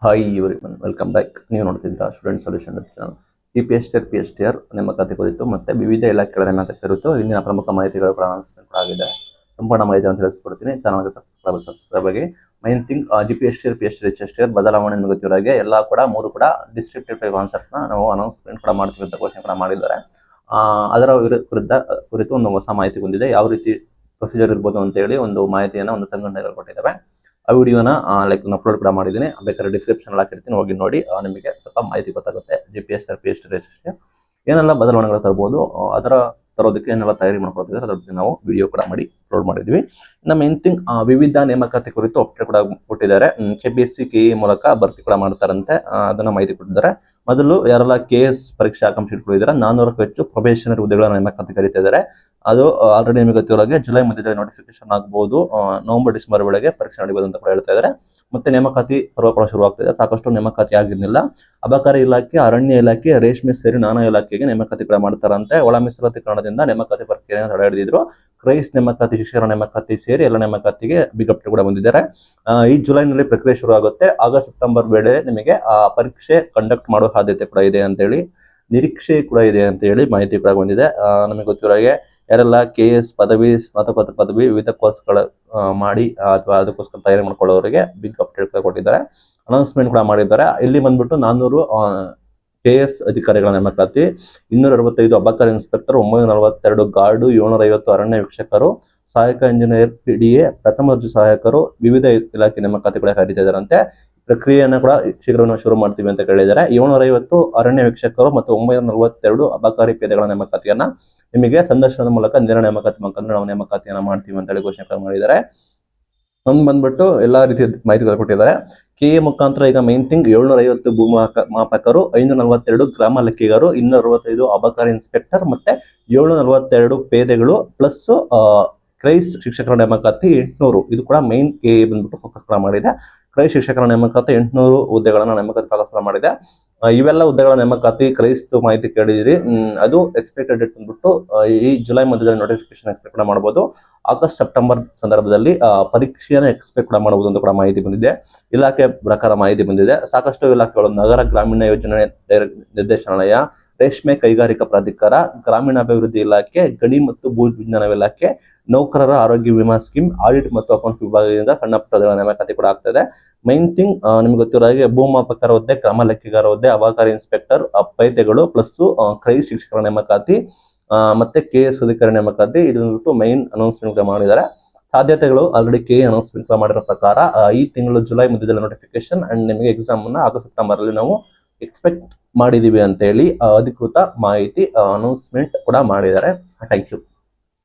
Hi everyone, welcome back. ನೀವು ನೋಡ್ತಿದ್ದೀರಾ student solution channel. P S T R ನೇಮಕಾತಿ ಕುರಿತು ಮತ್ತೆ ವಿವಿಧ ಇಲಾಖೆಗಳ ನೇಮಕಾತಿ ಕುರಿತು ಇಂದಿನ ಪ್ರಮುಖ ಮಾಹಿತಿಗಳು ಕೂಡ ಅನೌನ್ಸ್ಮೆಂಟ್ ಆಗಿದೆ. ಸಂಪೂರ್ಣ ಮಾಹಿತಿಯನ್ನು ತಿಳಿಸ್ಕೊಡ್ತೀನಿ. ಚಾನಲ್ಗೆ ಸಬ್ಸ್ಕ್ರೈಬ್ ಆಗಿ. ಮೈನ್ ಥಿಂಗ್ GPST ಬದಲಾವಣೆ ಗೊತ್ತಿರೋಗೆ ಎಲ್ಲ ಕೂಡ ಮೂರು ಕೂಡ ಡಿಸ್ಕ್ರಿಪ್ಟಿವ್ ಟೈಪ್ ಆನ್ಸರ್ಸ್ನ ನಾವು ಅನೌನ್ಸ್ಮೆಂಟ್ ಕೂಡ ಮಾಡ್ತೀವಿ ಅಂತ ಘೋಷಣೆ ಕೂಡ ಮಾಡಿದ್ದಾರೆ. ಅದರ ಕುರಿತು ಒಂದು ಹೊಸ ಮಾಹಿತಿ ಬಂದಿದೆ. ಯಾವ ರೀತಿ ಪ್ರೊಸೀಜರ್ ಇರ್ಬೋದು ಅಂತೇಳಿ ಒಂದು ಮಾಹಿತಿಯನ್ನು ಒಂದು ಸಂಘಟನೆಗಳು ಕೊಟ್ಟಿದ್ದಾವೆ. ಆ ವಿಡಿಯೋನ ಅಪ್ಲೋಡ್ ಕೂಡ ಮಾಡಿದ್ದೀನಿ. ಬೇಕಾದ್ರೆ ಡಿಸ್ಕ್ರಿಪ್ಷನ್ ಹಾಕಿರ್ತೀನಿ, ಹೋಗಿ ನೋಡಿ. ನಿಮಗೆ ಸ್ವಲ್ಪ ಮಾಹಿತಿ ಗೊತ್ತಾಗುತ್ತೆ. GPST ಏನೆಲ್ಲ ಬದಲಾವಣೆಗಳು ತರಬಹುದು, ಅದರ ತರೋದಕ್ಕೆ ಏನೆಲ್ಲ ತಯಾರಿ ಮಾಡ್ಕೊಳ್ತಿದ್ದಾರೆ ಅದ್ರ ಬಗ್ಗೆ ನಾವು ವಿಡಿಯೋ ಕೂಡ ಮಾಡಿ ಅಪ್ಲೋಡ್ ಮಾಡಿದ್ವಿ. ನಮ್ಮ ಮೇನ್ ಥಿಂಗ್ ವಿವಿಧ ನೇಮಕಾತಿ ಕುರಿತು ಅಪ್ಡೇಟ್ ಕೂಡ ಕೊಟ್ಟಿದ್ದಾರೆ. KPSC KE ಮೂಲಕ ಭರ್ತಿ ಕೂಡ ಮಾಡ್ತಾರಂತೆ. ಅದನ್ನ ಮಾಹಿತಿ ಕೊಟ್ಟಿದ್ದಾರೆ. ಮೊದಲು ಯಾರೆಲ್ಲ KS ಪರೀಕ್ಷಾ ಆಕಾಂಕ್ಷಿಗಳು ಇದ್ದಾರೆ 400ಕ್ಕೂ ಹೆಚ್ಚು ಪ್ರೊಬೇಷನರಿ ಹುದ್ದೆಗಳ ನೇಮಕಾತಿ ಕರೀತಾ ಇದ್ದಾರೆ. ಅದು ಆಲ್ರೆಡಿ ನಿಮಗೆ ಗೊತ್ತಿರೋಗೆ ಜುಲೈ ಮಧ್ಯದಲ್ಲಿ ನೋಟಿಫಿಕೇಶನ್ ಆಗಬಹುದು, ನವೆಂಬರ್ ಡಿಸೆಂಬರ್ ವೇಳೆಗೆ ಪರೀಕ್ಷೆ ನಡೆಯಬಹುದು ಅಂತ ಕೂಡ ಹೇಳ್ತಾ ಇದ್ದಾರೆ. ಮತ್ತೆ ನೇಮಕಾತಿ ಪರ್ವ ಶುರುವಾಗ್ತಿದೆ. ಸಾಕಷ್ಟು ನೇಮಕಾತಿ ಆಗಿರ್ಲಿಲ್ಲ. ಅಬಕಾರಿ ಇಲಾಖೆ, ಅರಣ್ಯ ಇಲಾಖೆ, ರೇಷ್ಮೆ ಸೇರಿ ನಾನಾ ಇಲಾಖೆಗೆ ನೇಮಕಾತಿ ಕೂಡ ಮಾಡ್ತಾರಂತೆ. ಒಳ ಮೀಸಲಾತಿ ಕಾರಣದಿಂದ ನೇಮಕಾತಿ ಪ್ರಕ್ರಿಯೆಯನ್ನು ತಡೆ ಹಿಡಿದಿದ್ರು. ಕ್ರೈಸ್ ನೇಮಕಾತಿ, ಶಿಕ್ಷಣ ನೇಮಕಾತಿ ಸೇರಿ ಎಲ್ಲ ನೇಮಕಾತಿಗೆ ಬಿಗ್ ಅಪ್ಡೇಟ್ ಕೂಡ ಬಂದಿದ್ದಾರೆ. ಈ ಜುಲೈನಲ್ಲಿ ಪ್ರಕ್ರಿಯೆ ಶುರು ಆಗುತ್ತೆ. ಆಗಸ್ಟ್ ಸೆಪ್ಟೆಂಬರ್ ವೇಳೆ ನಿಮಗೆ ಪರೀಕ್ಷೆ ಕಂಡಕ್ಟ್ ಮಾಡೋ ಸಾಧ್ಯತೆ ಕೂಡ ಇದೆ ಅಂತ ಹೇಳಿ, ನಿರೀಕ್ಷೆ ಕೂಡ ಇದೆ ಅಂತ ಹೇಳಿ ಮಾಹಿತಿ ಕೂಡ ಬಂದಿದೆ. ನಮಗೆ ಗೊತ್ತಿರೋ ಹಾಗೆ ಯಾರೆಲ್ಲ KS ಪದವಿ, ಸ್ನಾತಕೋತ್ತರ ಪದವಿ, ವಿವಿಧ ಕೋರ್ಸ್ಗಳ ಮಾಡಿ ಅಥವಾ ಅದಕ್ಕೋಸ್ಕರ ತಯಾರಿ ಮಾಡ್ಕೊಳ್ಳೋರಿಗೆ ಬಿಗ್ ಅಪ್ಡೇಟ್ ಕೊಟ್ಟಿದ್ದಾರೆ. ಅನೌನ್ಸ್ಮೆಂಟ್ ಕೂಡ ಮಾಡಿದ್ದಾರೆ. ಇಲ್ಲಿ ಬಂದ್ಬಿಟ್ಟು 400 KS ಅಧಿಕಾರಿಗಳ ನೇಮಕಾತಿ, 265 ಅಬಕಾರಿ ಇನ್ಸ್ಪೆಕ್ಟರ್, 942 ಗಾರ್ಡು, 750 ಅರಣ್ಯ ವೀಕ್ಷಕರು, ಸಹಾಯಕ ಇಂಜಿನಿಯರ್, PDA, ಪ್ರಥಮ ದರ್ಜೆ ಸಹಾಯಕರು, ವಿವಿಧ ಇಲಾಖೆ ನೇಮಕಾತಿ ಕೂಡ ಕರೀತಾ ಇದ್ದಾರಂತೆ. ಪ್ರಕ್ರಿಯೆಯನ್ನು ಕೂಡ ಶೀಘ್ರವಾಗಿ ಶುರು ಮಾಡ್ತೀವಿ ಅಂತ ಹೇಳಿದ್ದಾರೆ. 750 ಅರಣ್ಯ ವೀಕ್ಷಕರು ಮತ್ತು 942 ಅಬಕಾರಿ ಪೇದೆಗಳ ನೇಮಕಾತಿಯನ್ನ ನಿಮಗೆ ಸಂದರ್ಶನದ ಮೂಲಕ ನೇರ ನೇಮಕಾತಿ ಮುಖಾಂತರ ನಾವು ನೇಮಕಾತಿಯನ್ನ ಮಾಡ್ತೀವಿ ಅಂತ ಹೇಳಿ ಘೋಷಣೆ ಮಾಡಿದ್ದಾರೆ. ಒಂದು ಬಂದ್ಬಿಟ್ಟು ಎಲ್ಲಾ ರೀತಿಯ ಮಾಹಿತಿಗಳು ಕೊಟ್ಟಿದ್ದಾರೆ. KE ಮುಖಾಂತರ ಈಗ ಮೈನ್ ಥಿಂಗ್ 750 ಭೂ ಮಾಪಕರು, 542 ಗ್ರಾಮ ಲೆಕ್ಕಿಗರು, 265 ಅಬಕಾರಿ ಇನ್ಸ್ಪೆಕ್ಟರ್ ಮತ್ತೆ 742 ಪೇದೆಗಳು ಪ್ಲಸ್ ಕ್ರೈಸ್ ಶಿಕ್ಷಕರ ನೇಮಕಾತಿ 800. ಇದು ಕೂಡ ಮೈನ್ KE ಬಂದ್ಬಿಟ್ಟು ಫೋಕಸ್ ಕೂಡ ಮಾಡಿದೆ. ಕ್ರೈಸ್ ಶಿಕ್ಷಕರ ನೇಮಕಾತಿ 800 ಹುದ್ದೆಗಳನ್ನ ನೇಮಕಾತಿ ಫೋಕಸ್ ಮಾಡಿದೆ. ಇವೆಲ್ಲ ಹುದ್ದೆಗಳ ನೇಮಕಾತಿ ಕ್ರೈಸ್ತ್ ಮಾಹಿತಿ ಕೇಳಿದಿರಿ. ಅದು ಎಕ್ಸ್ಪೆಕ್ಟೆಡ್ ಡೇಟ್ ಬಂದ್ಬಿಟ್ಟು ಈ ಜುಲೈ ಮಧ್ಯದಲ್ಲಿ ನೋಟಿಫಿಕೇಶನ್ ಎಕ್ಸ್ಪೆಕ್ಟ್ ಕೂಡ ಮಾಡಬಹುದು. ಆಗಸ್ಟ್ ಸೆಪ್ಟೆಂಬರ್ ಸಂದರ್ಭದಲ್ಲಿ ಪರೀಕ್ಷೆಯನ್ನು ಎಕ್ಸ್ಪೆಕ್ಟ್ ಕೂಡ ಮಾಡಬಹುದು ಅಂತ ಕೂಡ ಮಾಹಿತಿ ಬಂದಿದೆ. ಇಲಾಖೆ ಪ್ರಕಾರ ಮಾಹಿತಿ ಬಂದಿದೆ. ಸಾಕಷ್ಟು ಇಲಾಖೆಗಳು ನಗರ ಗ್ರಾಮೀಣ ಯೋಜನೆ ನಿರ್ದೇಶನಾಲಯ, ರೇಷ್ಮೆ ಕೈಗಾರಿಕಾ ಪ್ರಾಧಿಕಾರ, ಗ್ರಾಮೀಣಾಭಿವೃದ್ಧಿ ಇಲಾಖೆ, ಗಣಿ ಮತ್ತು ಭೂ ವಿಜ್ಞಾನ ಇಲಾಖೆ, ನೌಕರರ ಆರೋಗ್ಯ ವಿಮಾ ಸ್ಕೀಮ್, ಆಡಿಟ್ ಮತ್ತು ಅಕೌಂಟ್ಸ್ ವಿಭಾಗದಿಂದ ಸಣ್ಣ ಪುಟ್ಟ ನೇಮಕಾತಿ ಕೂಡ ಆಗ್ತದೆ. ಮೈನ್ ಥಿಂಗ್ ನಿಮ್ಗೆ ಗೊತ್ತಿರೋ ಹಾಗೆ ಭೂಮಾಪಕರ ಹುದ್ದೆ, ಕ್ರಮ ಲೆಕ್ಕಿಗಾರ ಹುದ್ದೆ, ಅಬಕಾರಿ ಇನ್ಸ್ಪೆಕ್ಟರ್ ಪೈದೆಗಳು ಪ್ಲಸ್ ಕ್ರೈಸ್ ಶಿಕ್ಷಕರ ನೇಮಕಾತಿ ಮತ್ತೆ KS ಅಧಿಕಾರಿ ನೇಮಕಾತಿ. ಇದು ಮೈನ್ ಅನೌನ್ಸ್ಮೆಂಟ್ ಮಾಡಿದ್ದಾರೆ. ಸಾಧ್ಯತೆಗಳು ಆಲ್ರೆಡಿ KE ಅನೌನ್ಸ್ಮೆಂಟ್ ಮಾಡಿರೋ ಪ್ರಕಾರ ಈ ತಿಂಗಳು ಜುಲೈ ಮಧ್ಯದಲ್ಲಿ ನೋಟಿಫಿಕೇಶನ್ ಅಂಡ್ ನಿಮಗೆ ಎಕ್ಸಾಮ್ ಅನ್ನ ಆಗಸ್ಟ್ ಸೆಪ್ಟೆಂಬರ್ ಅಲ್ಲಿ ನಾವು ಎಕ್ಸ್ಪೆಕ್ಟ್ ಮಾಡಿದೀವಿ ಅಂತ ಹೇಳಿ ಅಧಿಕೃತ ಮಾಹಿತಿ ಅನೌನ್ಸ್ಮೆಂಟ್ ಕೂಡ ಮಾಡಿದ್ದಾರೆ. Thank you.